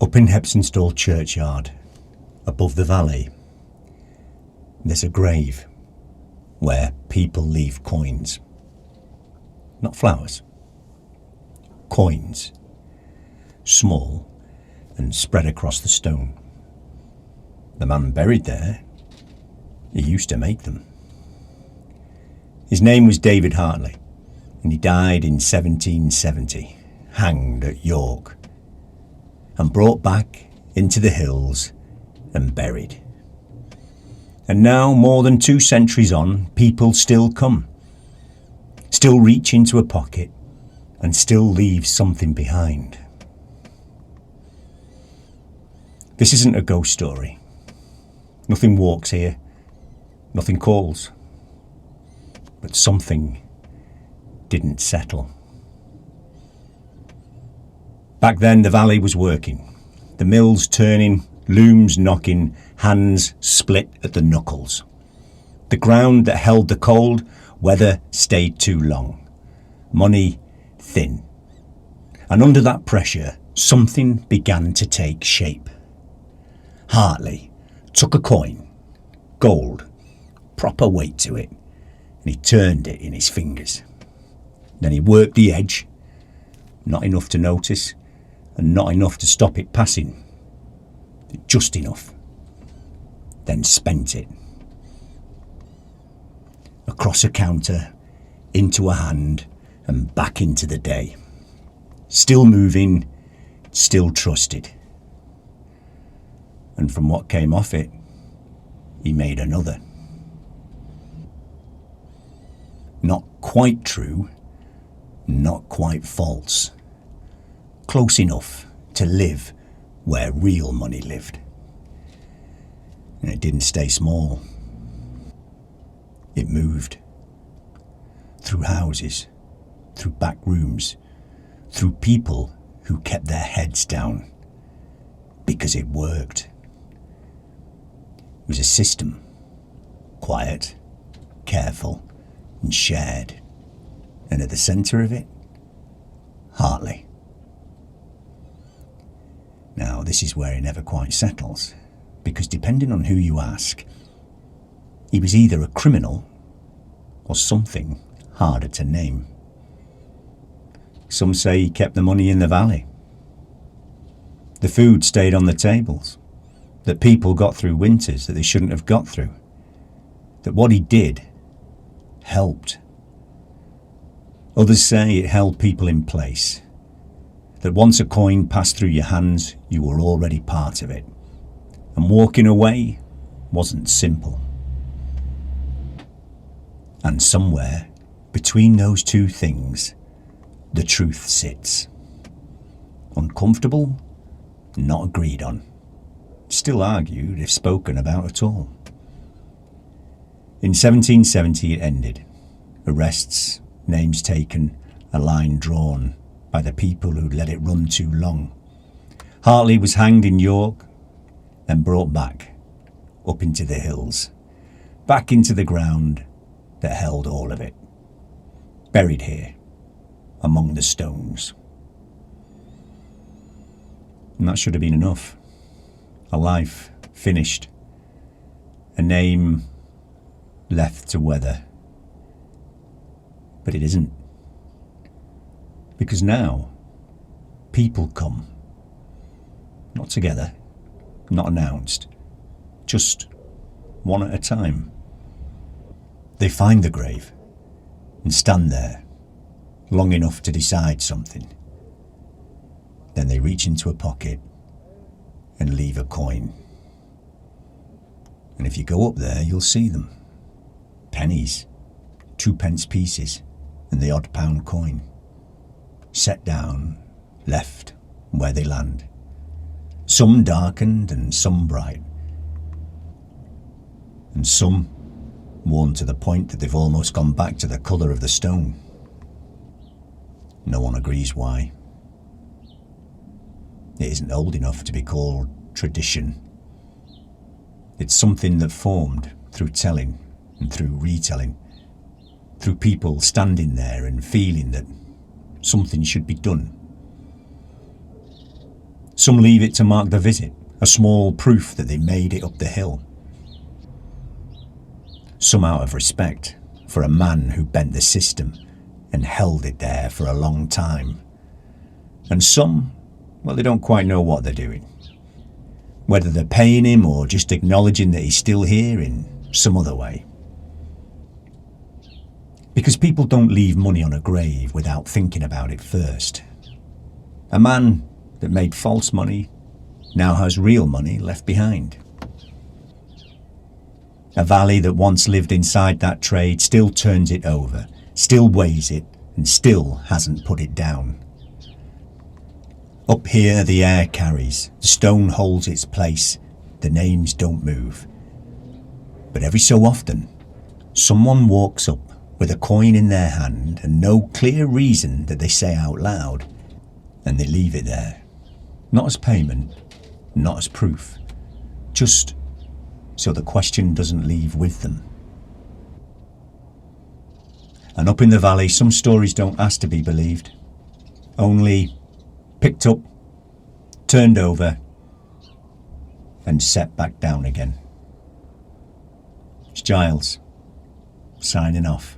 Up in Heptonstall Churchyard, above the valley, there's a grave where people leave coins. Not flowers. Coins. Small and spread across the stone. The man buried there, he used to make them. His name was David Hartley, and he died in 1770, hanged at York, and brought back into the hills and buried. And now, more than 2 centuries on, people still come, still reach into a pocket and still leave something behind. This isn't a ghost story. Nothing walks here, nothing calls, but something didn't settle. Back then the valley was working, the mills turning, looms knocking, hands split at the knuckles. The ground that held the cold weather stayed too long, money thin. And under that pressure, something began to take shape. Hartley took a coin, gold, proper weight to it, and he turned it in his fingers. Then he worked the edge, not enough to notice, and not enough to stop it passing. Just enough. Then spent it. Across a counter, into a hand, and back into the day. Still moving, still trusted. And from what came off it, he made another. Not quite true, not quite false. Close enough to live where real money lived. And it didn't stay small. It moved. Through houses, through back rooms, through people who kept their heads down. Because it worked. It was a system. Quiet, careful, and shared. And at the centre of it, Hartley. Now, this is where it never quite settles, because depending on who you ask, he was either a criminal or something harder to name. Some say he kept the money in the valley. The food stayed on the tables, that people got through winters that they shouldn't have got through, that what he did helped. Others say it held people in place, that once a coin passed through your hands, you were already part of it, and walking away wasn't simple. And somewhere between those two things, the truth sits. Uncomfortable, not agreed on, still argued if spoken about at all. In 1770 it ended. Arrests, names taken, a line drawn by the people who'd let it run too long. Hartley was hanged in York, then brought back, up into the hills, back into the ground that held all of it, buried here, among the stones. And that should have been enough. A life finished, a name left to weather. But it isn't. Because now, people come. Not together, not announced, just one at a time. They find the grave and stand there, long enough to decide something. Then they reach into a pocket and leave a coin. And if you go up there, you'll see them. Pennies, 2-pence pieces, and the odd pound coin. Set down, left where they land. Some darkened and some bright. And some worn to the point that they've almost gone back to the colour of the stone. No one agrees why. It isn't old enough to be called tradition. It's something that formed through telling and through retelling, through people standing there and feeling that something should be done. Some leave it to mark the visit, a small proof that they made it up the hill. Some out of respect for a man who bent the system and held it there for a long time. And some, well, they don't quite know what they're doing. Whether they're paying him or just acknowledging that he's still here in some other way. Because people don't leave money on a grave without thinking about it first. A man that made false money now has real money left behind. A valley that once lived inside that trade still turns it over, still weighs it, and still hasn't put it down. Up here the air carries, the stone holds its place, the names don't move. But every so often, someone walks up with a coin in their hand and no clear reason that they say out loud, and they leave it there. Not as payment, not as proof, just so the question doesn't leave with them. And up in the valley, some stories don't ask to be believed, only picked up, turned over, and set back down again. It's Giles, signing off.